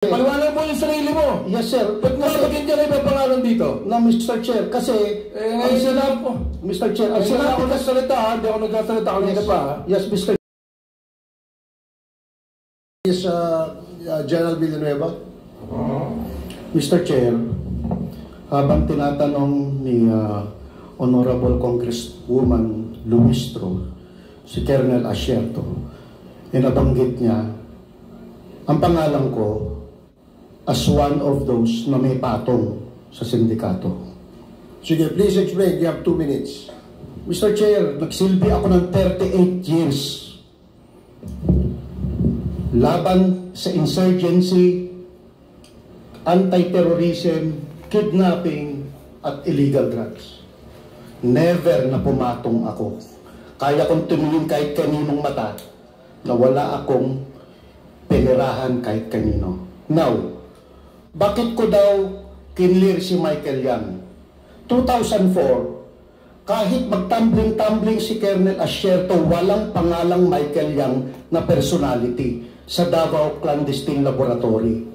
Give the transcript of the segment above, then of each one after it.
Paliwanag mo yung sarili mo. Yes, sir. Ba't nakalagyan dyan ay may pangalan dito? Na Mr. Chair, kasi ang sinabi po. Mr. Chair, ang Sinabi sinabi ko nagsalita ha, hindi ako nagsasalita kanina pa ha. Yes, Mr. Yes, General Villanueva. Mr. Chair, habang tinatanong ni Honorable Congresswoman Luistro si Colonel Asierto, inabanggit niya ang pangalan ko as one of those na may patong sa sindikato. Sige, please explain. You have 2 minutes. Mr. Chair, nagsilbi ako ng 38 years laban sa insurgency, anti-terrorism, kidnapping, at illegal drugs. Never na pumatong ako. Kaya kong tumingin kahit kaninong mata na wala akong pinirahan kahit kanino. Now, bakit ko daw kinlir si Michael Yang? 2004, kahit magtumbling-tumbling si Colonel Asierto, walang pangalang Michael Yang na personality sa Davao Clandestine Laboratory.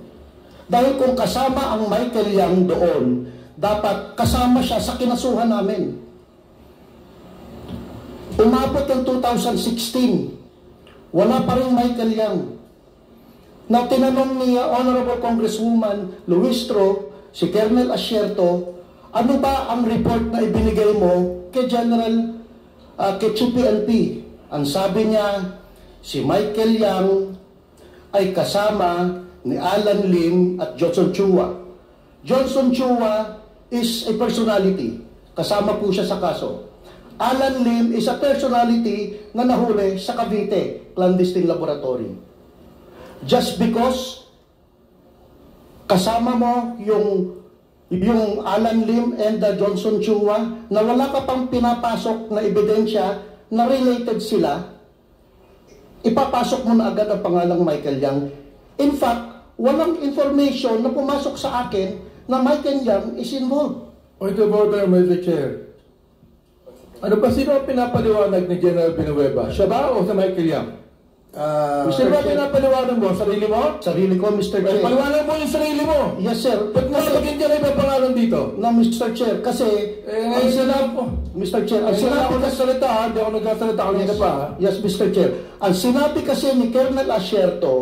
Dahil kung kasama ang Michael Yang doon, dapat kasama siya sa kinasuhan namin. Umabot ng 2016, wala pa rin Michael Yang. Na tinanong ni Honorable Congresswoman Luistro, si Colonel Asierto, ano ba ang report na ibinigay mo kay General, kay PNP? Ang sabi niya, si Michael Yang ay kasama ni Alan Lim at Johnson Chua. Johnson Chua is a personality. Kasama po siya sa kaso. Alan Lim is a personality na nahuli sa Cavite Clandestine Laboratory. Just because kasama mo yung Alan Lim and Johnson Chua na wala ka pang pinapasok na ebidensya na related sila, ipapasok mo na agad ang pangalang Michael Yang. In fact, walang information na pumasok sa akin na Michael Yang is involved. Point of order, Mr. Chair. Ano ba, sino ang pinapaliwanag ni General Villanueva? Siya ba o sa Michael Yang? Sino ba pinapaliwanag mo? Sarili mo? Sarili ko, Mr. Chair. Paliwanag mo yung sarili mo. Yes, sir. Ba't nakalagyan dyan ay may pangalan dito? Na Mr. Chair, kasi ang sinabi po. Mr. Chair, ang Sinabi sinabi ko nagsalita ha, hindi ako nagsasalita kanina pa ha. Yes, Mr. Chair. Ang sinabi kasi ni Colonel Asierto,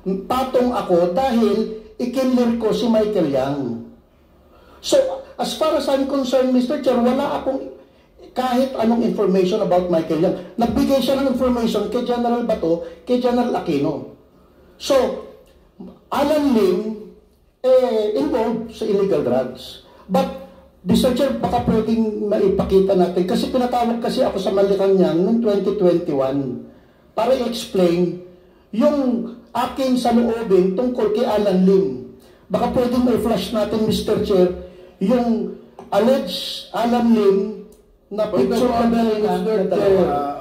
patong ako dahil ikinlir ko si Michael Yang. So, as far as I'm concerned, Mr. Chair, wala akong kahit anong information about Michael Yang. Nagbigay siya ng information kay General Bato, kay General Aquino. So, Alan Lim involved sa illegal drugs. But, Mr. Chair, baka pwedeng maipakita natin. Kasi pinatawag kasi ako sa Malacanang noong 2021 para i-explain yung aking saloobin tungkol kay Alan Lim. Baka pwedeng may-flash natin, Mr. Chair, yung alleged Alan Lim na picture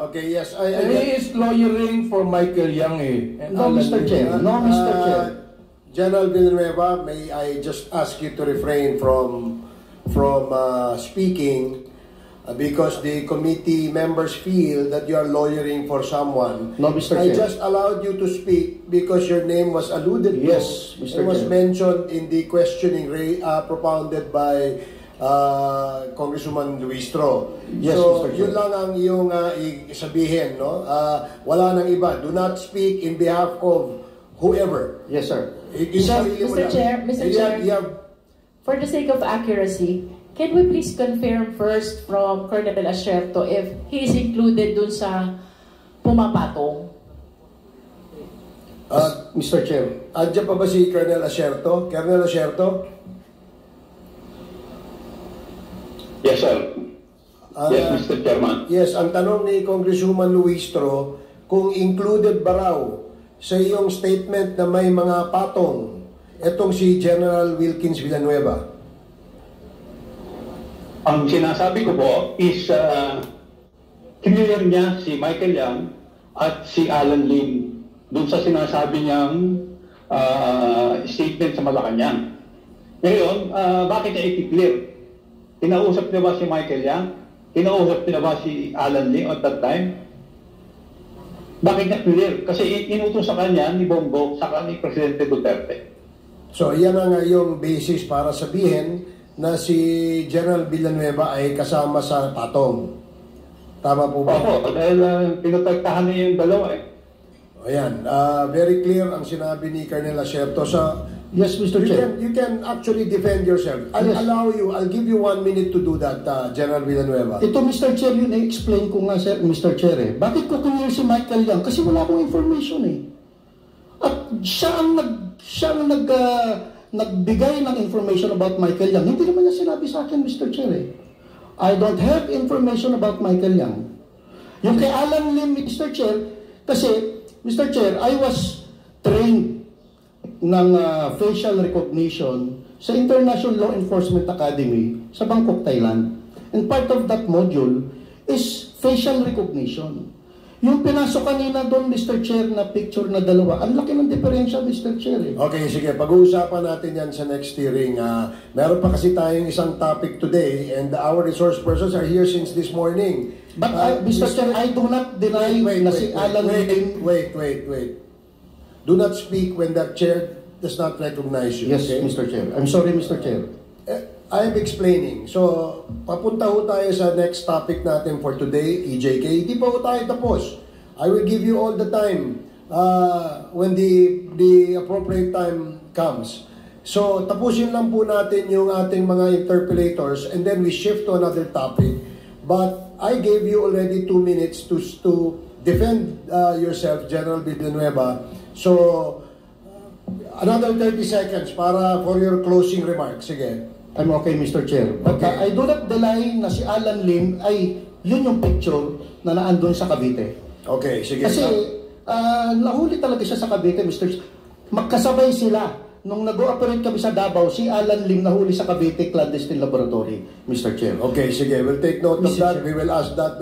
okay, yes. He is lawyering for Michael Yang No, Mr. Chair. No, Mr. Chair. General Villanueva, may I just ask you to refrain from speaking because the committee members feel that you are lawyering for someone. No, Mr. I Chair. just allowed you to speak because your name was alluded to. Yes, Mr. It was Chair. mentioned in the questioning propounded by Congresswoman Luistro. Yes, so, Mr. Chair. yun lang ang iyong sabihin, no? Wala nang iba. Do not speak in behalf of whoever. Yes, sir. Mr. Chair, for the sake of accuracy, can we please confirm first from Colonel Asierto if he is included dun sa pumapatong? Mr. Chair. Andiyan pa ba si Colonel Asierto? Colonel Asierto? Yes, sir. Yes, Mr. Chairman. Yes, ang tanong ni Congresswoman Luistro, kung included ba raw sa iyong statement na may mga patong itong si General Wilkins Villanueva? Ang sinasabi ko po is clear niya si Michael Yang at si Alan Lim doon sa sinasabi niyang statement sa Malacanang. Ngayon, bakit niya i-clear? Kinausap niya ba si Michael Yang? Kinausap niya ba si Alan Lim at that time? Bakit niya clear? Kasi inutos sa kanya ni Bongbong sa ni Presidente Duterte. So, yan ang yung basis para sabihin na si General Villanueva ay kasama sa patong. Tama po ba? Opo, dahil pinatagtahan niya yung dalawa eh. Ayan, very clear ang sinabi ni Colonel Asierto. So, Yes, Mr. Chair. you can actually defend yourself. I'll give you 1 minute to do that, General Villanueva. Ito, Mr. Chair, yun i-explain ko nga, sir, Mr. Chair, eh. Bakit ko clear si Michael Yang? Kasi wala akong information, eh. At siya ang nagbigay ng information about Michael Yang. Hindi naman niya sinabi sa akin, Mr. Chair, eh. I don't have information about Michael Yang. Yung kay Alan Lim, Mr. Chair, kasi, Mr. Chair, I was trained ng facial recognition sa International Law Enforcement Academy sa Bangkok, Thailand. And part of that module is facial recognition. Yung pinasok kanina doon, Mr. Chair, na picture na dalawa, ang laki ng diferensya, Mr. Chair. Eh. Okay, sige. Pag-uusapan natin yan sa next hearing. Meron pa kasi tayong isang topic today and our resource persons are here since this morning. But Mr. Chair, I do not deny na si Alan Lim... Wait. Do not speak when the chair does not recognize you. Yes, okay? Mr. Chair. I'm sorry, Mr. Chair. I am explaining. So, papunta ho tayo sa next topic natin for today, EJK. Hindi pa ho tayo tapos. I will give you all the time when the appropriate time comes. So, tapusin lang po natin yung ating mga interpelators and then we shift to another topic. But I gave you already 2 minutes to defend yourself, General Villanueva. So, another 30 seconds for your closing remarks. Sige. I'm okay, Mr. Chair. But Okay. I do not deny na si Alan Lim ay yun yung picture na naandun sa Cavite. Okay, sige. Kasi nahuli talaga siya sa Cavite, Mr. Chair. Magkasabay sila. Nung nag-ooperate kami sa Davao, si Alan Lim nahuli sa Cavite Clandestine Laboratory, Mr. Chair. Okay, sige. We'll take note of Mr. that. Chair. We will ask that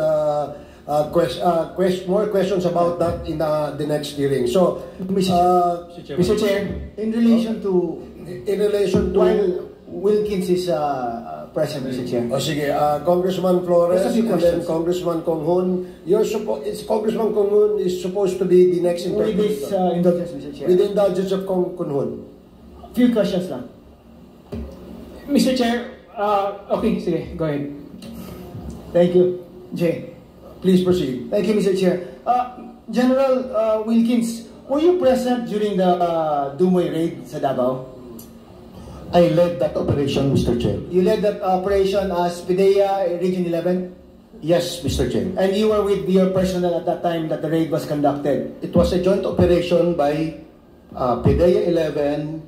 more questions about that in the next hearing. So, Mr. Chair, in relation to while Wilkins is present, Mr. Chair. O sige, Congressman Flores Just a few and then questions. Congressman Conghon. Congressman Conghon is supposed to be the next With this interpreter. indulgence, Mr. Chair. With the indulgence of Conghon. Few questions lang. Mr. Chair, okay, sige, go ahead. Thank you, Jay. Please proceed. Thank you, Mr. Chair. General Wilkins, were you present during the Dumoy raid sa Davao? I led that operation, Mr. Chair. You led that operation as PIDEA Region 11? Yes, Mr. Chair. And you were with your personnel at that time that the raid was conducted? It was a joint operation by PIDEA 11,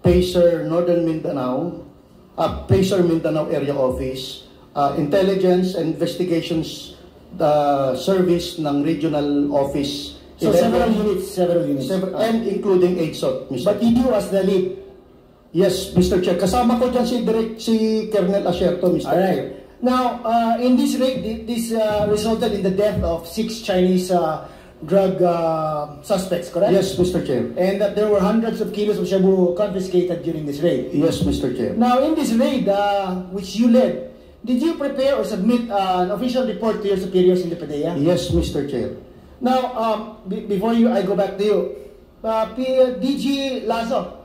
PACER Northern Mindanao, PACER Mindanao Area Office, Intelligence and Investigations Service ng Regional Office. So 11, several units. and including AIDSOT, Mr. But you as the lead? Yes, Mr. Chair. Kasama ko dyan si Colonel Asierto, Mr. Chair. Alright. Now, in this raid, this resulted in the death of 6 Chinese drug suspects, correct? Yes, Mr. Chair. And that there were hundreds of kilos of shabu confiscated during this raid. Yes, Mr. Chair. Now, in this raid, which you led, did you prepare or submit an official report to your superiors in the PIDEA? Yes, Mr. Chair. Now, before I go back to you, DG Lazo.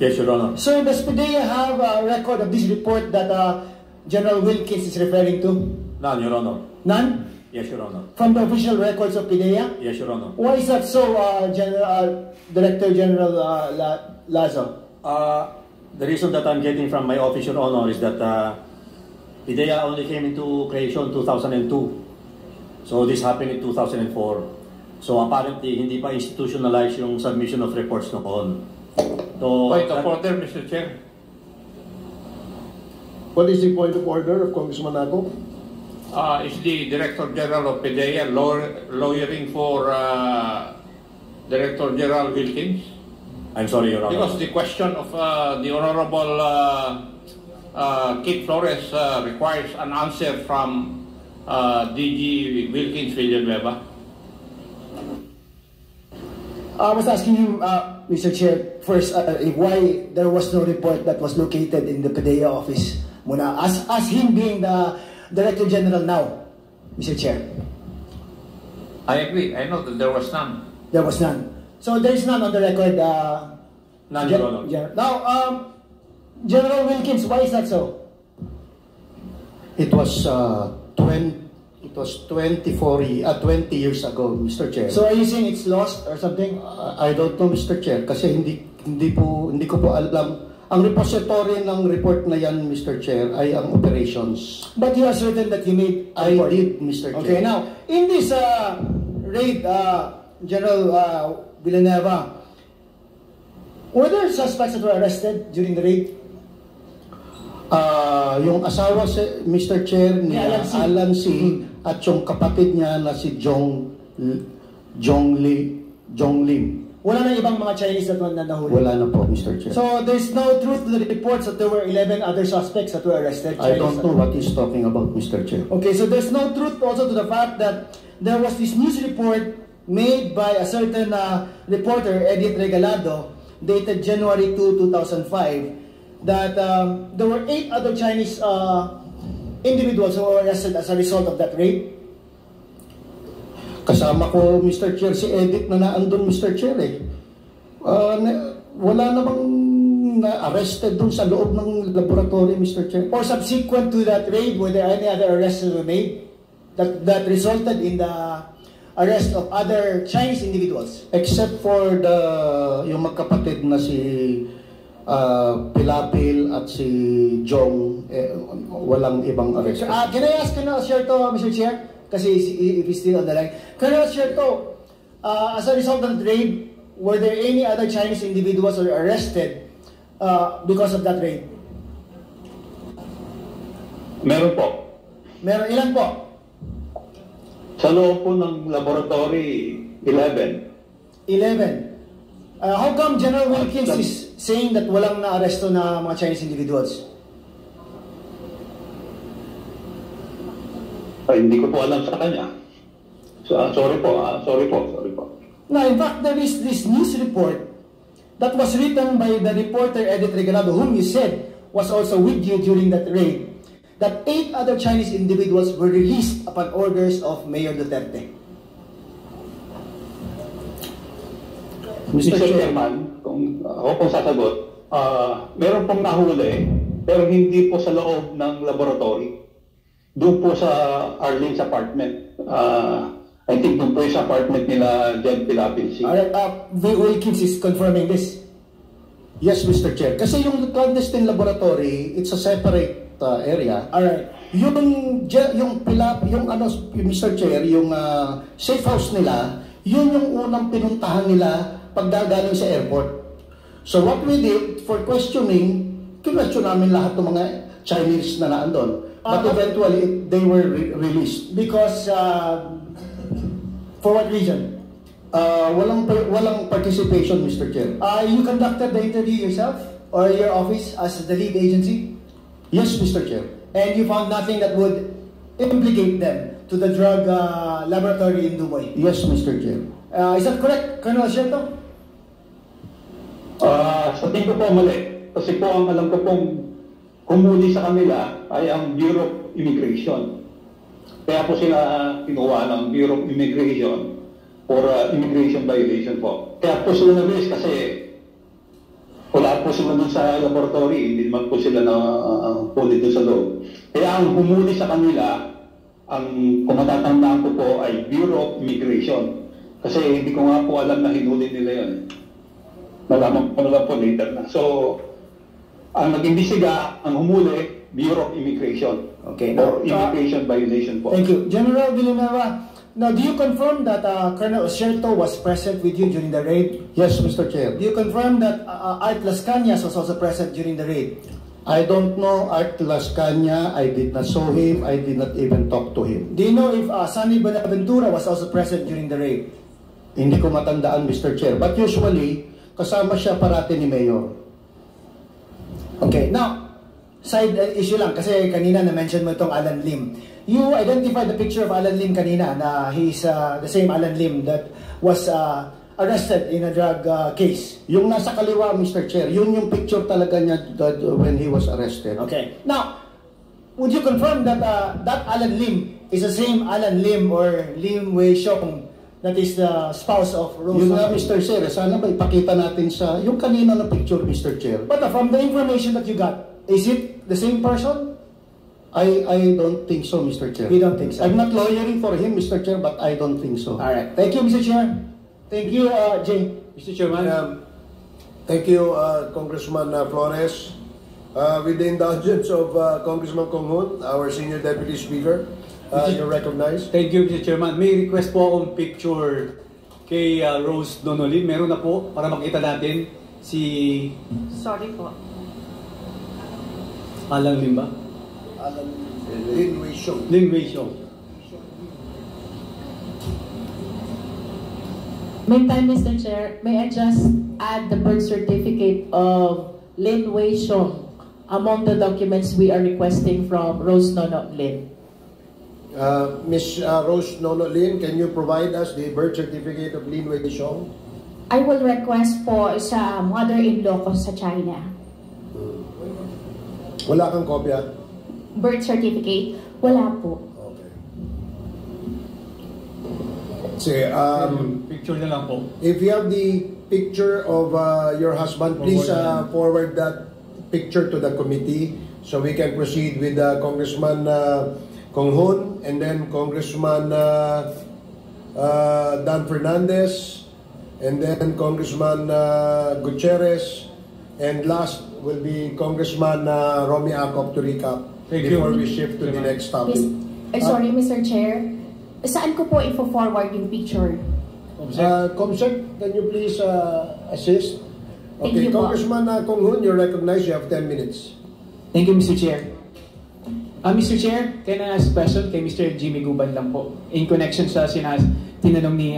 Yes, Your Honor. Sir, does PIDEA have a record of this report that General Wilkins is referring to? None, Your Honor. None? Yes, Your Honor. From the official records of PIDEA? Yes, Your Honor. Why is that so, Director General Lazo? The reason that I'm getting from my office, Your Honor, is that PIDEA only came into creation 2002. So this happened in 2004. So apparently, hindi pa institutionalized yung submission of reports noon. So, Point of order, Mr. Chair. What is the point of order of Congressman Ako? Is the Director General of PIDEA lawyering for Director General Wilkins? I'm sorry, Your Honor. Because the question of the Honorable Kit Flores requires an answer from DG Wilkins Villanueva. I was asking you, Mr. Chair, first, why there was no report that was located in the PIDEA office muna, as him being the Director General now, Mr. Chair. I agree. I know that there was none. There was none. So there is none on the record. None, Your Honor. Now, General Wilkins, why is that so? It was 20 years ago, Mr. Chair. So are you saying it's lost or something? I don't know, Mr. Chair, kasi hindi ko po alam. Ang repository ng report na yan, Mr. Chair, ay ang operations. But you are certain that you made a I report? did, Mr. Chair. Okay, now, in this raid, General Villanueva, were there suspects that were arrested during the raid? Yung asawa si Mr. Chair ni Alan C. At yung kapatid niya na si Jong Lim. Wala na ibang mga Chinese that nahuli? Wala na po, Mr. Chair. So there's no truth to the reports that there were 11 other suspects that were arrested? I don't know what he's talking about, Mr. Chair. Okay, so there's no truth also to the fact that there was this news report made by a certain reporter, Edith Regalado, dated January 2, 2005, that there were 8 other Chinese individuals who were arrested as a result of that raid. Kasama ko, Mr. Chair, si Edith na naandun, Mr. Chair eh. Wala namang na-arrested dun sa loob ng laboratory, Mr. Chair. Or subsequent to that raid, were there any other arrests that were made that resulted in the arrest of other Chinese individuals? Except for yung magkapatid na si Pilapil at si Jong, walang ibang arrest. Can I ask Colonel Sherto, Mr. Chair? Kasi if he's still on the line. Colonel Sherto, as a result of the raid, were there any other Chinese individuals who were arrested because of that raid? Meron po. Meron, ilan po? Sa loob po ng laboratory, 11. 11. How come General Wilkins is saying that walang na-aresto na mga Chinese individuals? Hindi ko po alam sa kanya. So, sorry po. Now, in fact, there is this news report that was written by the reporter Edith Regalado, whom you said was also with you during that raid, that 8 other Chinese individuals were released upon orders of Mayor Duterte. Mr. Chairman, kung sasagot, meron pong nahuli, pero hindi po sa loob ng laboratory. Doon po sa Arlene's apartment. I think doon po sa apartment nila Jen Pilapil. Wilkins is confirming this. Yes, Mr. Chair. Kasi yung clandestine laboratory, it's a separate area. Alright. Yung Mr. Chair, yung safe house nila, yun yung unang pinuntahan nila pagdagaling sa airport. So what we did for questioning, kinwestiyon namin lahat ng mga Chinese na naandun. But eventually, they were released. Because, for what reason? Walang participation, Mr. Chair. You conducted the interview yourself or your office as the lead agency? Yes, Mr. Chair. And you found nothing that would implicate them to the drug laboratory in Dubai? Yes, Mr. Chair. Is that correct, Colonel Sherto? Sa tingin ko po mali. Kasi po ang alam ko pong humuli sa kanila ay ang Bureau of Immigration. Kaya po sila kinuha ng Bureau of Immigration for immigration violation po. Kaya po sila na-release kasi wala po sila dun sa laboratory, hindi naman po sila na puli dun sa loob. Kaya ang humuli sa kanila, ang kung matatandaan ko po ay Bureau of Immigration. Kasi hindi ko nga po alam na hinuli nila yun. Nalaman ko na lang po later na. So, ang nag-imbisiga, ang humuli, Bureau of Immigration. Okay. Or immigration violation po. Thank you. General Villanueva, now do you confirm that Colonel Sherto was present with you during the raid? Yes, Mr. Chair. Do you confirm that Art Las Cañas was also present during the raid? I don't know Art Las Cañas. I did not saw him. I did not even talk to him. Do you know if Sunny Buenaventura was also present during the raid? Hindi ko matandaan, Mr. Chair. But usually, kasama siya parati ni Mayor. Okay, now, side issue lang, kasi kanina na-mention mo itong Alan Lim. You identified the picture of Alan Lim kanina, na he's the same Alan Lim that was arrested in a drug case. Yung nasa kaliwa, Mr. Chair, yun yung picture talaga niya when he was arrested. Okay, now, would you confirm that that Alan Lim is the same Alan Lim or Lim Wei Xiong that is the spouse of Rose. Yun nga, Mr. Chair, sana ba ipakita natin sa, yung kanina na picture, Mr. Chair. But from the information that you got, is it the same person? I don't think so, Mr. Chair. You don't think so? I'm not lawyering for him, Mr. Chair, but I don't think so. All right. Thank you, Mr. Chair. Thank you, Jay. Mr. Chairman. Thank you, Congressman Flores. With the indulgence of Congressman Kong Hoon, our Senior Deputy Speaker, you're recognized. Thank you, Mr. Chairman. May request po akong picture kay Rose Donnelly. Meron na po para makita natin si... Sorry po. Alan Lim ba? Lin Wei Xiong. Lin Wei Xiong. Meantime, Mr. Chair, may I just add the birth certificate of Lin Wei Xiong among the documents we are requesting from Rose Nono Lin? Ms. Rose Nono Lin, can you provide us the birth certificate of Lin Wei Xiong? I will request po sa mother-in-law ko sa China. Wala kang kopya? Birth certificate? Wala po. Okay. Sige, Picture na lang po. if you have the picture of your husband, please forward that picture to the committee so we can proceed with Congressman Kong Hoon and then Congressman Dan Fernandez and then Congressman Gutierrez and last will be Congressman Romy Acop to recap before we shift to the next topic. Sorry, Mr. Chair. Saan ko po i-forward yung picture? Comsec, can you please assist? Thank Okay, you po. Congressman Kong Hoon, you're recognized. You have 10 minutes. Thank you, Mr. Chair. Mr. Chair, can I ask a question kay Mr. Jimmy Guban lang po in connection sa tinanong ni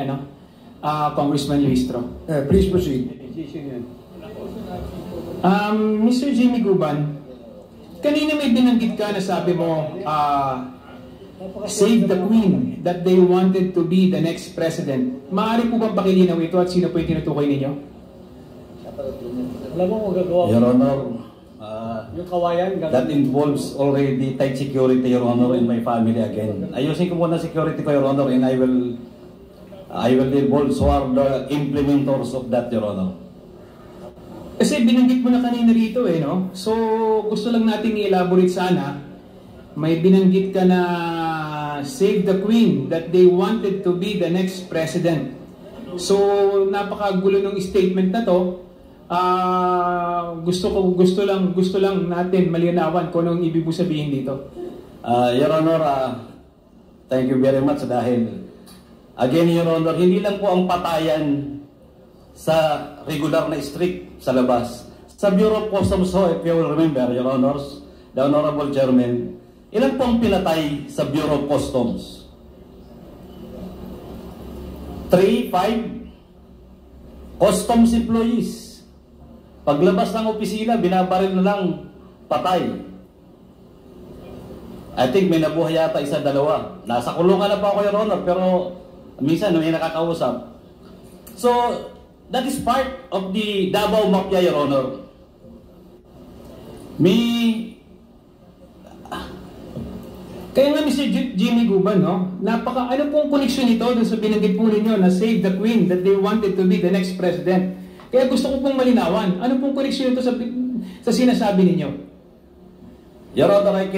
Congressman Luistro. Please proceed. Mr. Jimmy Guban, kanina may binanggit ka na sabi mo, save the Queen, that they wanted to be the next president. Maaari po bang pakilinaw ito at sino po yung tinutukoy ninyo? Wala mo magagawa. Your Honor, Yung kawayan, that involves already tight security, Your Honor, in my family again. Ayusin ko muna security ko, Your Honor, and I will involve so are the implementors of that, Your Honor. Kasi binanggit mo na kanina rito no? So, gusto lang nating i-elaborate sana. May binanggit ka na save the Queen, that they wanted to be the next president. So, napakagulo ng statement na to. Gusto lang natin malinawan kung anong ibig sabihin dito. Your Honor, thank you very much dahil again, Your Honor, hindi lang po ang patayan sa regular na street sa labas. Sa Bureau of Customs, if you will remember, Your Honors, the Honorable Chairman, ilan po ang pinatay sa Bureau of Customs? 3, 5 customs employees. Paglabas ng opisina, binabaril na lang, patay. I think may nabuhay yata isa, dalawa. Nasa kulungan na pa ako, Your Honor, pero minsan may nakakausap. So, that is part of the Davao Mafia, Your Honor. Kaya nga Mr. Jimmy Guban, ano pong connection nito dun sa binanggit po ninyo na save the Queen, that they wanted to be the next president? Kaya gusto ko pong malinawan. Ano pong connection nito sa sinasabi ninyo? Your Honor,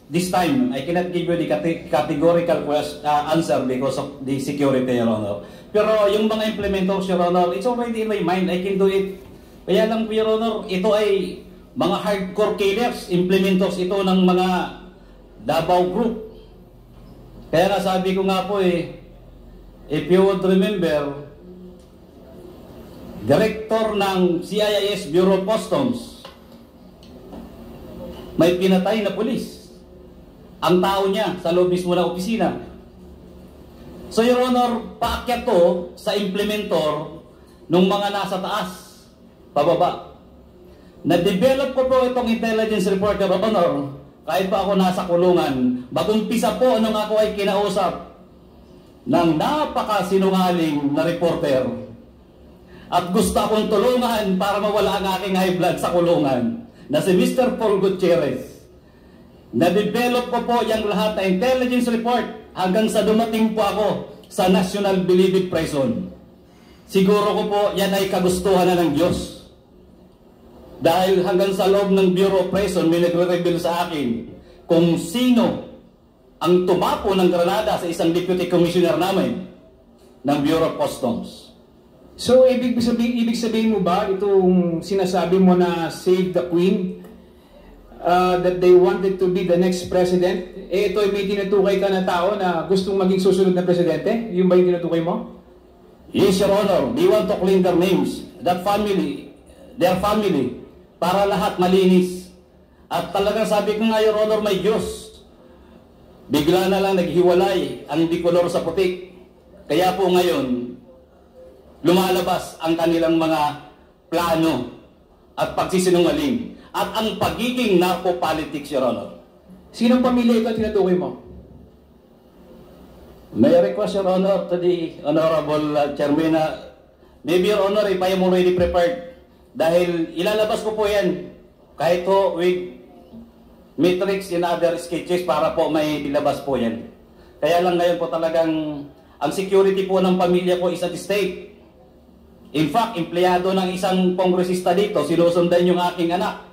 this time, I cannot give you the categorical answer because of the security, Your Honor. Pero yung mga implementors, Your Honor, it's already in my mind. I can do it. Kaya lang, Your Honor, ito ay mga hardcore killers, implementors ito ng mga Davao Group. Kaya nasabi ko nga po if you would remember, Director ng CIS Bureau of Customs, may pinatay na pulis. Ang tao niya sa loob mismo ng opisina. So, Your Honor, paakyat to sa implementor nung mga nasa taas, pababa. Na-develop ko po itong intelligence report, Your Honor, kahit pa ako nasa kulungan. Mag-umpisa po nung ako ay kinausap ng napakasinungaling na reporter. At gusto akong tulungan para mawala ang aking high blood sa kulungan na si Mr. Paul Gutierrez. Na-develop ko po yung lahat na intelligence report hanggang sa dumating po ako sa National Bilibid Prison. Siguro ko po yan ay kagustuhan na ng Diyos. Dahil hanggang sa loob ng Bureau of Prison, may nagre-reveal sa akin kung sino ang tumapo ng granada sa isang deputy commissioner namin ng Bureau of Customs. So, ibig sabihin mo ba itong sinasabi mo na save the Queen, that they wanted to be the next president, ito ay may tinutukay ka na tao na gustong maging susunod na presidente? Yung ba yung tinutukay mo? Yes, Your Honor. They want to clean their names. That family, their family, para lahat malinis. At talagang sabi ko nga, Your Honor, may Diyos. Bigla na lang naghiwalay ang bicolor sa putik. Kaya po ngayon, lumalabas ang kanilang mga plano at pagsisinungaling at ang pagiging narco-politics, Your Honor. Sinong pamilya ito ang tinutukoy mo? May I request, Your Honor, to the Honorable Chairman, maybe, Your Honor, if I am already prepared, dahil ilalabas ko po yan kahit po with matrix and other sketches para po may ilabas po yan. Kaya lang ngayon po talagang ang security po ng pamilya ko is at stake. In fact, empleyado ng isang kongresista dito, sinusundan yung aking anak.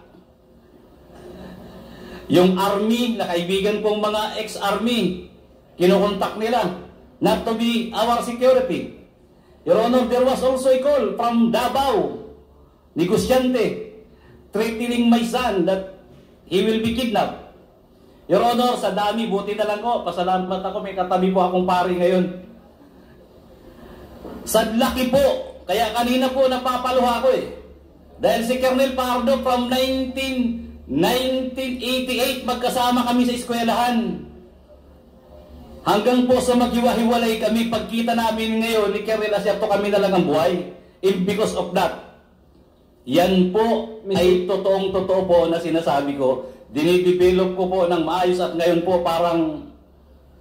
Yung army, na kaibigan kong mga ex-army, kinukontak nila not to be our security. Your Honor, there was also a call from Davao, negosyante, threatening my son that he will be kidnapped. Your Honor, sa dami, buti na lang ko, pasalamat ako, may katabi po akong pari ngayon. Sadlaki po. Kaya kanina po napapaluha ko eh. Dahil si Colonel Pardo from 1988 magkasama kami sa eskwelahan. Hanggang po sa maghiwa-hiwalay kami, pagkita namin ngayon ni Colonel Acerto, kami na lang ang buhay. And because of that, yan po ay totoong-totoo po na sinasabi ko. Dinidevelop ko po ng maayos at ngayon po parang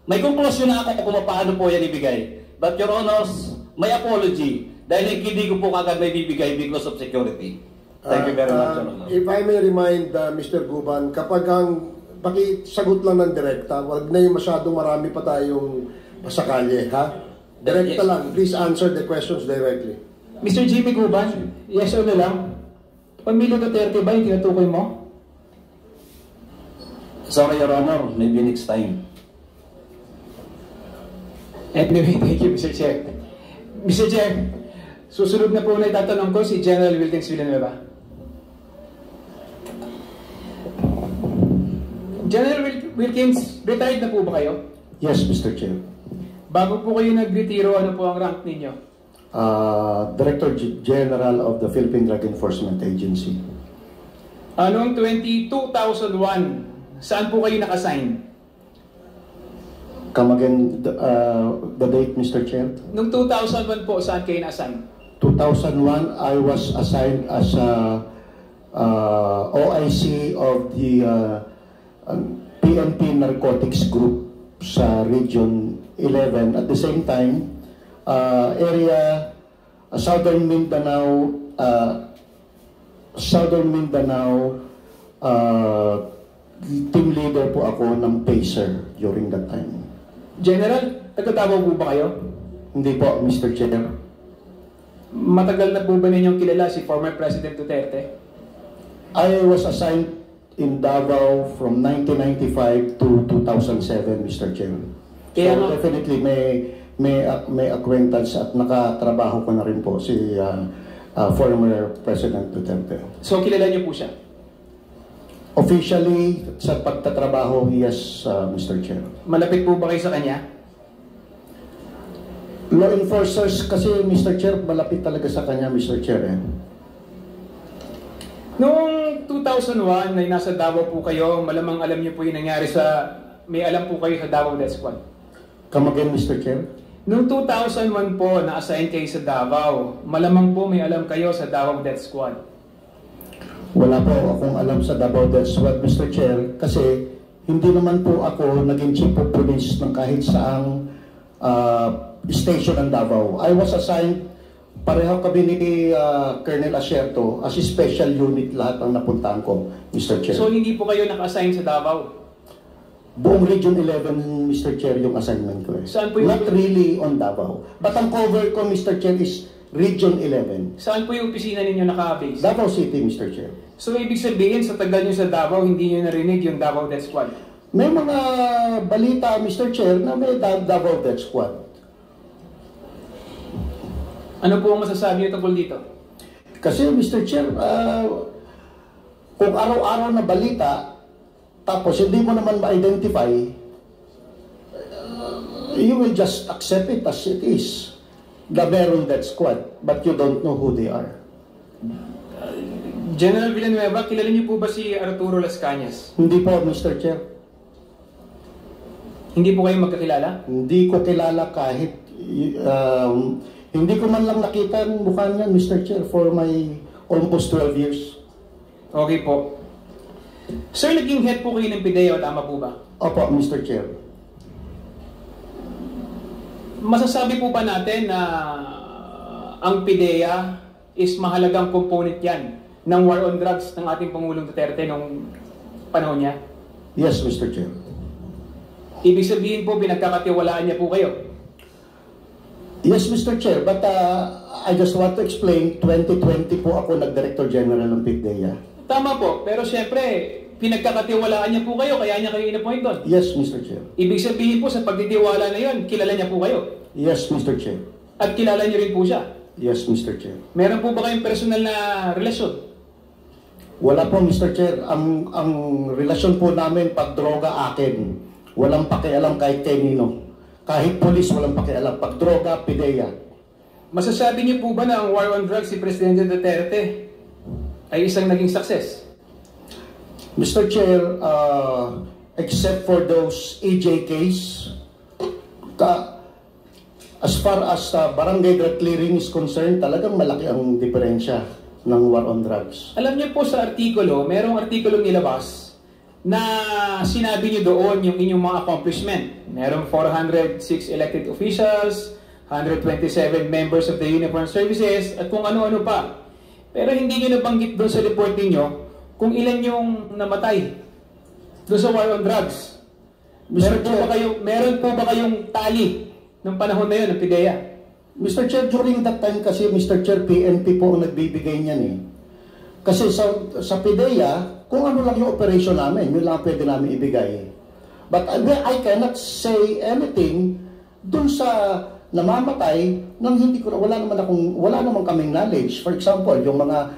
may konklusyon na ako kung paano po yan ibigay. But Your Honors, may apology. Dahil hindi ko po kagad may bibigay because of security. Thank you very much, Your Honor. If I may remind Mr. Guban, kapag ang pakisagot lang ng direkta, wag na yung masyadong marami pa tayong pasakalye, ha? Direkta lang. Please answer the questions directly. Mr. Jimmy Guban, yes or no lang? Pamilya Duterte ba yung tinutukoy mo? Sorry, Your Honor. Maybe next time. Anyway, thank you, Mr. Chair. Mr. Chair, susunod na po na itatanong ko si General Wilkins Villanueva. General Wilkins, retired na po ba kayo? Yes, Mr. Chair. Bago po kayo nag-retiro, ano po ang rank ninyo? Director General of the Philippine Drug Enforcement Agency. Noong 2001, saan po kayo naka-assign? Come again, the date, Mr. Chair? Noong 2001 po, saan kayo na-assign? 2001, I was assigned as OIC of the PNP Narcotics Group sa Region 11. At the same time, area Southern Mindanao, team leader po ako ng PACER during that time. General, taga-Davao po ba kayo? Hindi po, Mr. Chair. Matagal na po ba ninyong kilala si former President Duterte? I was assigned in Davao from 1995 to 2007, Mr. Chair. Kaya so definitely may acquaintance at nakatrabaho ko na rin po si former President Duterte. So kilala niyo po siya? Officially, sa pagtatrabaho, yes, Mr. Chair. Malapit po ba kayo sa kanya? Law enforcers kasi, Mr. Chair, malapit talaga sa kanya, Mr. Chair. Noong 2001, ay nasa Davao po kayo, malamang alam niyo po yung nangyari sa, may alam po kayo sa Davao Death Squad. Come again, Mr. Chair? Noong 2001 po, na-assign kayo sa Davao, malamang po may alam kayo sa Davao Death Squad. Wala po akong alam sa Davao Death Squad, Mr. Chair, kasi hindi naman po ako naging chief of police ng kahit saang station ng Davao. I was assigned, pareho kami ni Colonel Acerto, as a special unit lahat ang napuntahan ko, Mr. Chair. So hindi po kayo naka-assign sa Davao? Buong Region 11, Mr. Chair, yung assignment ko. Saan po yung... Not really on Davao. But ang cover ko, Mr. Chair, is Region 11. Saan po yung opisina ninyo naka-base? Davao City, Mr. Chair. So, ibig sabihin, sa tagal nyo sa Davao, hindi nyo narinig yung Davao Death Squad? May mga balita, Mr. Chair, na may Davao Death Squad. Ano po ang masasabi nyo tungkol dito? Kasi, Mr. Chair, kung araw-araw na balita, tapos hindi mo naman ma-identify, you will just accept it as it is. The meron death squad, but you don't know who they are. General Villanueva, kilala niyo po ba si Arturo Las Cañas? Hindi po, Mr. Chair. Hindi po kayo magkakilala? Hindi ko kilala kahit, hindi ko man lang nakita ang mukha niya, Mr. Chair, for my almost 12 years. Okay po. Sir, naging head po kayo ng PIDEA, tama po ba? Opo, Mr. Chair. Masasabi po ba natin na ang PIDEA is mahalagang component yan ng war on drugs ng ating Pangulong Duterte nung panahon niya? Yes, Mr. Chair. Ibig sabihin po, pinagkakatiwalaan niya po kayo? Yes, Mr. Chair, but I just want to explain, 2020 po ako nag-Director General ng PIDEA. Tama po, pero syempre, pinagkakatiwalaan niya po kayo, kaya niya kayo in-appoint doon. Yes, Mr. Chair. Ibig sabihin po, sa pagtitiwala na yun, kilala niya po kayo? Yes, Mr. Chair. At kilala niyo rin po siya? Yes, Mr. Chair. Meron po ba kayong personal na relasyon? Wala po, Mr. Chair. Ang relasyon po namin pag droga akin. Walang pakialam kahit kanino. Kahit polis, walang pakialam. Pag droga, PIDEA. Masasabi niyo po ba na ang war on drugs si Presidente Duterte ay isang naging success? Mr. Chair, except for those EJKs, as far as barangay drug clearing is concerned, talagang malaki ang diferensya ng war on drugs. Alam niyo po sa artikulo, merong artikulong nilabas na sinabi niyo doon yung inyong mga accomplishment. Merong 406 elected officials, 127 members of the uniformed services, at kung ano-ano pa. Pero hindi niyo nabanggit doon sa report niyo kung ilan yung namatay doon sa war on drugs. Meron po ba kayong tali ng panahon na yun ng PIDEA? Mr. Chair, during that time kasi, Mr. Chair, PNP po ang nagbibigay niyan eh. Kasi sa PIDEA, kung ano lang yung operation namin, yun lang pwede namin ibigay. But I cannot say anything dun sa namamatay nang hindi ko, wala naman kaming knowledge. For example, yung mga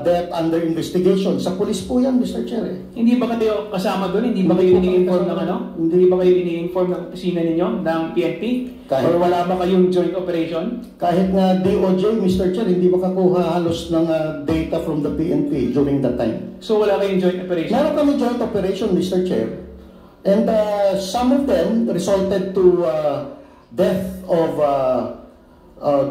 death under investigation. Sa police po yan, Mr. Chair. Eh. Hindi ba kayo kasama doon? Hindi ba kayo ini-inform ng ano? Hindi ba kayo ini-inform ng opisina ninyo, ng PNP? Or wala ba kayong joint operation? Kahit nga DOJ, Mr. Chair, hindi makakuha halos ng data from the PNP during that time. So wala kayong joint operation? Meron kami joint operation, Mr. Chair. And some of them resulted to death of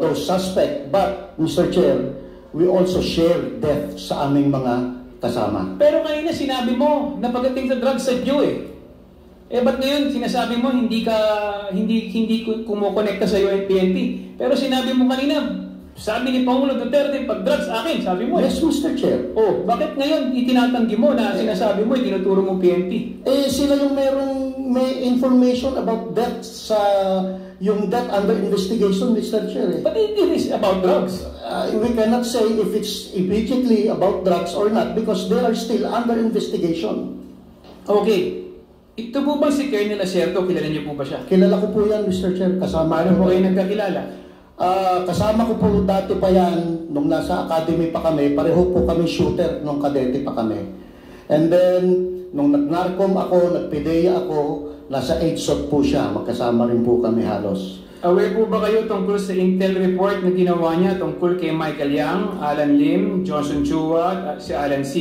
those suspects. But, Mr. Chair, we also share death sa aming mga kasama. Pero kanina sinabi mo na pagdating sa drugs sa Diyo eh. Eh ba't ngayon sinasabi mo hindi kumukonekta sa iyo ang PNP? Pero sinabi mo kanina, sabi ni Pangulo Duterte, pag drugs akin, sabi mo. Yes, Mr. Chair. Oh, bakit ngayon itinatanggi mo na sinasabi mo, itinuturo mo PNP? Eh sila yung may information about death sa yung death under investigation, Mr. Chair. But it is about drugs. We cannot say if it's immediately about drugs or not because they are still under investigation. Okay. Ito po bang si Colonel Acerto? Kilala niyo po ba siya? Kilala ko po yan, Mr. Chair. Kasama Paano po kayo nagkakilala? Kasama ko po dati pa yan nung nasa academy pa kami. Pareho po kami shooter nung kadete pa kami. And then, nung nag-narcom ako, nag-PIDEA ako, nasa 8 SOT po siya. Magkasama rin po kami halos. Aware po ba kayo tungkol sa intel report na ginawa niya tungkol kay Michael Yang, Alan Lim, Johnson Chua, at si Alan C?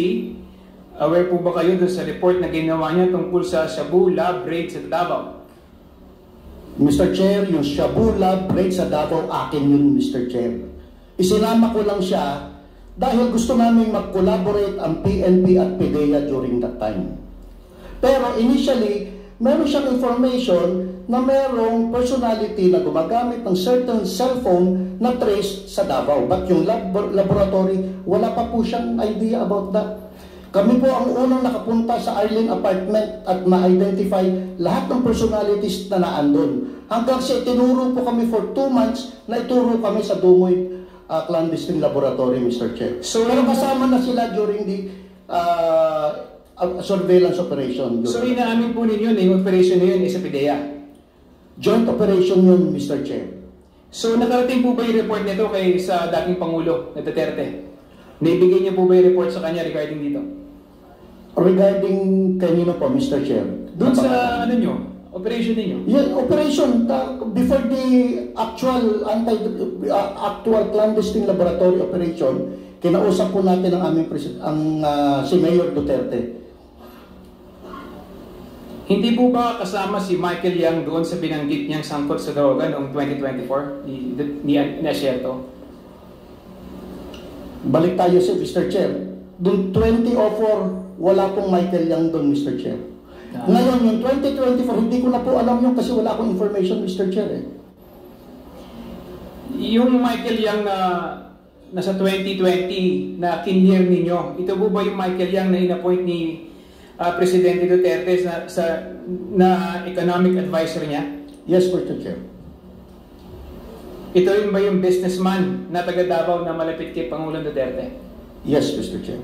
Aware po ba kayo sa report na ginawa niya tungkol sa Shabu Lab Raid sa Davao? Mr. Chair, yung Shabu Lab Raid sa Davao, akin yun, Mr. Chair. Isinama ko lang siya dahil gusto namin mag-collaborate ang PNP at PIDEA during that time. Pero initially, meron siyang information na merong personality na gumagamit ng certain cellphone na trace sa Davao. But yung laboratory, wala pa po siyang idea about that. Kami po ang unang nakapunta sa Arlene apartment at ma-identify lahat ng personalities na naandun. Hanggang sa itinuro po kami for 2 months na ituro kami sa Dumoy clandestine laboratory, Mr. Chair. So, pero kasama na sila during the surveillance operation. So inaamin po ninyo na yung operation na yun is sa PIDEA? Joint operation yun, Mr. Chair. So nakarating po ba yung report nito kay sa dating Pangulo na Duterte? Naibigay niyo po ba yung report sa kanya regarding dito? Regarding kanino po, Mr. Chair? Doon sa ano nyo? Operation ninyo? Yeah, operation. Before the actual clandestine laboratory operation, kinausap po natin ang aming si Mayor Duterte. Hindi po ba kasama si Michael Yang doon sa binanggit niyang sangkot sa droga noong 2024 ni Asierto? Balik tayo sa Mr. Chair. Doon 2004, wala pong Michael Yang doon, Mr. Chair. Ngayon, yung 2024, hindi ko na po alam yun kasi wala akong information, Mr. Chair. Yung Michael Yang na nasa 2020 na kinlear ninyo, ito po ba yung Michael Yang na inappoint ni Presidente Duterte na economic advisor niya? Yes, Mr. Chair. Ito yun ba yung businessman na taga Davao na malapit kay Pangulong Duterte? Yes, Mr. Chair.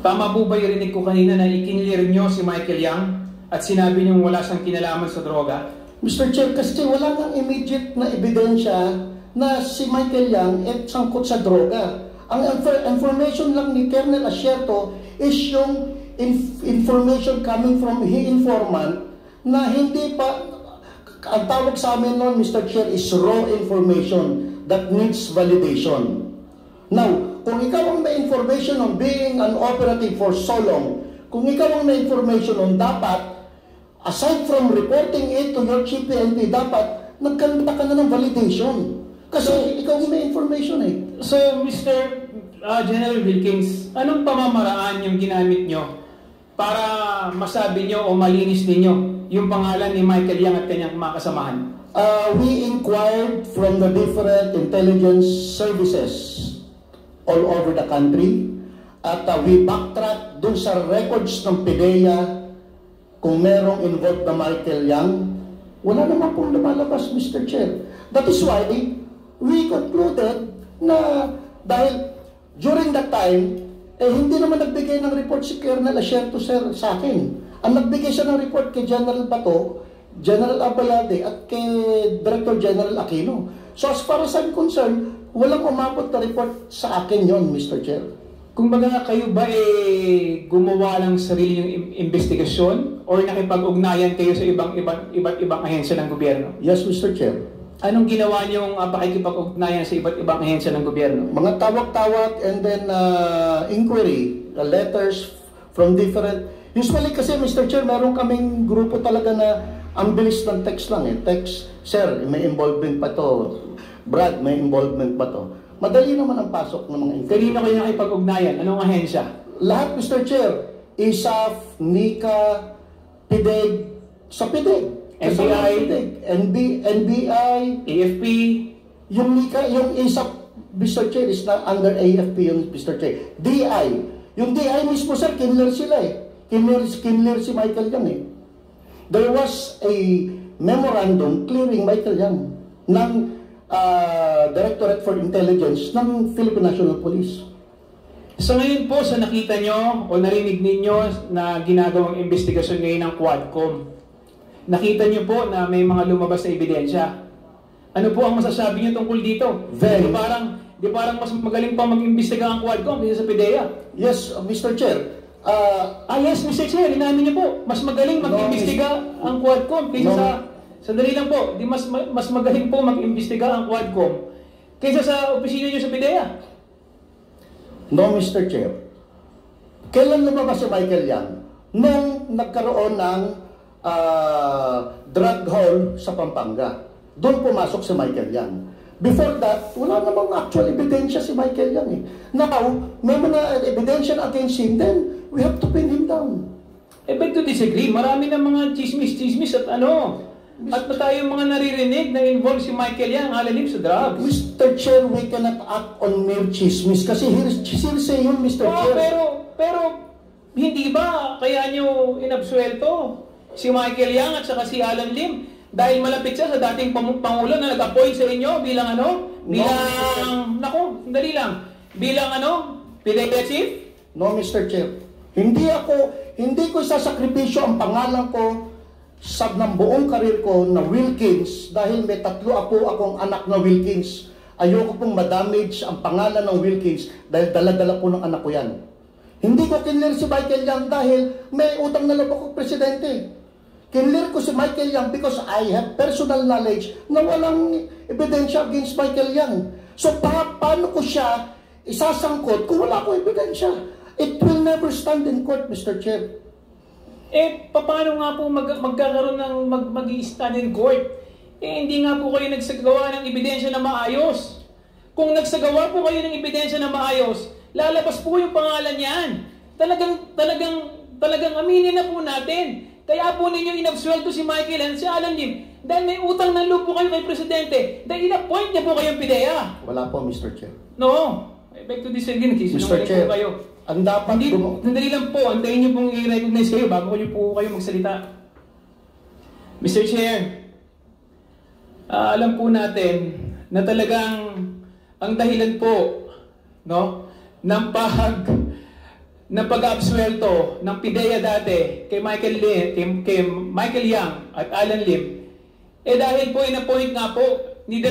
Tama po ba yung rinig ko kanina na ikinlear nyo si Michael Yang at sinabi nyo wala siyang kinalaman sa droga? Mr. Chair, kasi wala nang immediate na ebidensya na si Michael Yang sangkot sa droga. Ang information lang ni Colonel Asierto is yung information coming from his informant na hindi pa, ang tawag sa amin noon, Mr. Chair, is raw information that needs validation. Now, kung ikaw ang may information on being an operative for so long, kung ikaw ang may information on dapat, aside from reporting it to your chief PNP, dapat nagkanta ka na ng validation. Kasi ikaw ang may information eh. So, Mr. General Wilkins, anong pamamaraan yung ginamit nyo para masabi nyo o malinis ninyo yung pangalan ni Michael Yang at kanyang mga kasamahan? We inquired from the different intelligence services all over the country at we backtrack dun sa records ng PIDEA kung merong involved na Michael Yang. Wala naman pong lumalabas, Mr. Chair. That is why we concluded na dahil during that time, hindi naman nagbigay ng report si Colonel Asierto, sir, sa akin. Ang nagbigay siya ng report kay General Bato, General Abayade, at kay Director General Aquino. So as far as I'm concerned, walang umabot na report sa akin yon, Mr. Chair. Kung baga kayo ba gumawa ng sarili yung investigasyon or nakipag-ugnayan kayo sa iba't ibang ahensya ng gobyerno? Yes, Mr. Chair. Anong ginawa niyong pakikipag-ugnayan sa iba't ibang ahensya ng gobyerno? Mga tawag-tawag and then inquiry, letters from different... Usually kasi, Mr. Chair, meron kaming grupo talaga na ang bilis ng text lang eh. Text, sir, may involvement pa to. Brad, may involvement pa to. Madali naman ang pasok ng mga inquiry. Kanino kayo nakipag-ugnayan? Anong ahensya? Lahat, Mr. Chair. ISAF, NICA, PIDEG, sa PIDEG. NBI, NBI, AFP, yung NICA, yung ISAF, Mr. Chair, is na under AFP yung Mr. Chair. DI, yung DI mismo, sir, kinler sila eh. Kinler si Michael Yang eh. There was a memorandum clearing Michael Yang ng Directorate for Intelligence ng Philippine National Police. So ngayon po, sa nakita nyo o narinig ninyo na ginagawang investigasyon ngayon ng Quadcom, nakita nyo po na may mga lumabas na ebidensya. Ano po ang masasabi nyo tungkol dito? Di parang mas magaling pa mag-imbestiga ang Quadcom kaysa sa PIDEA? Yes, Mr. Chair. Yes, Mr. Chair, inamin niyo po, mas magaling mag-imbestiga ang Quadcom kaysa sa... Sandali lang po, mas magaling po mag-imbestiga ang Quadcom kaysa sa opisina niyo sa PIDEA? No, Mr. Chair. Kailan lumabas si Michael Yang? Nung nagkaroon ng drug haul sa Pampanga. Doon pumasok si Michael Yang. Before that, wala namang actual ebidensya si Michael Yang eh. Now, may mga ebidensya against him, then we have to pin him down. Beg to disagree. Marami ng mga chismis at At na tayong mga naririnig na involved si Michael Yang, Alan Lim sa drugs. Mr. Chair, we cannot act on mere chismis kasi hearsay yun, Mr. Chair. Pero hindi ba kaya nyo inabsuelto si Michael Yang at saka si Alan Lim dahil malapit siya sa dating Pangulo na nag-appoint sa inyo bilang PDEA chief? No, Mr. Chair. Hindi ko isasakripisyo ang pangalan ko sa ng buong karir ko na Wilkins dahil may 3 apo akong anak na Wilkins. Ayoko pong madamage ang pangalan ng Wilkins dahil dala-dala po ng anak ko yan. Hindi ko kinlir si Michael Yang dahil may utang na loob ako presidente. Kinlir ko si Michael Yang because I have personal knowledge na walang ebidensya against Michael Yang. So paano ko siya isasangkot kung wala ko ebidensya? It will never stand in court, Mr. Chair. Paano nga po magkakaroon ng mag-i-stand in court? Hindi nga po kayo nagsagawa ng ebidensya na maayos. Kung nagsagawa po kayo ng ebidensya na maayos, lalabas po yung pangalan niyan. Talagang aminin na po natin. Kaya po ninyo inabsuelto si Michael and si Alan Lim dahil may utang ng loob po kayo kay Presidente dahil in-appoint niya po kayong PDEA. Wala po, Mr. Chair. No. I beg to disagree. Mr. Chair, ang dapat... Sandali lang po. Antayin niyo pong i-recognize kayo bago niyo po kayo magsalita. Mr. Chair, alam po natin na talagang ang dahilan po ng pag-absuelto ng PDEA dati kay Michael Yang at Alan Lim dahil po in-appoint nga po ni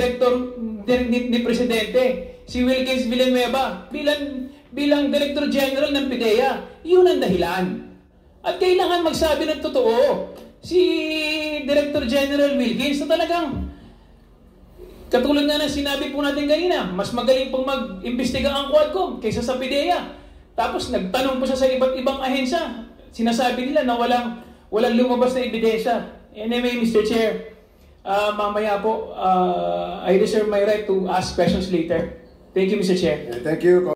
Presidente si Wilkins Villanueva bilang Director General ng PDEA. Yun ang dahilan. At kailangan magsabi ng totoo si Director General Wilkins na talagang katulad nga ng sinabi po natin kanina, mas magaling pong mag-imbestiga ang Quadcom kaysa sa PDEA. Tapos nagtanong po siya sa iba't ibang ahensya. Sinasabi nila na walang lumabas na ebidensya. Anyway, Mr. Chair, mamaya po, I reserve my right to ask questions later. Thank you, Mr. Chair. Thank you.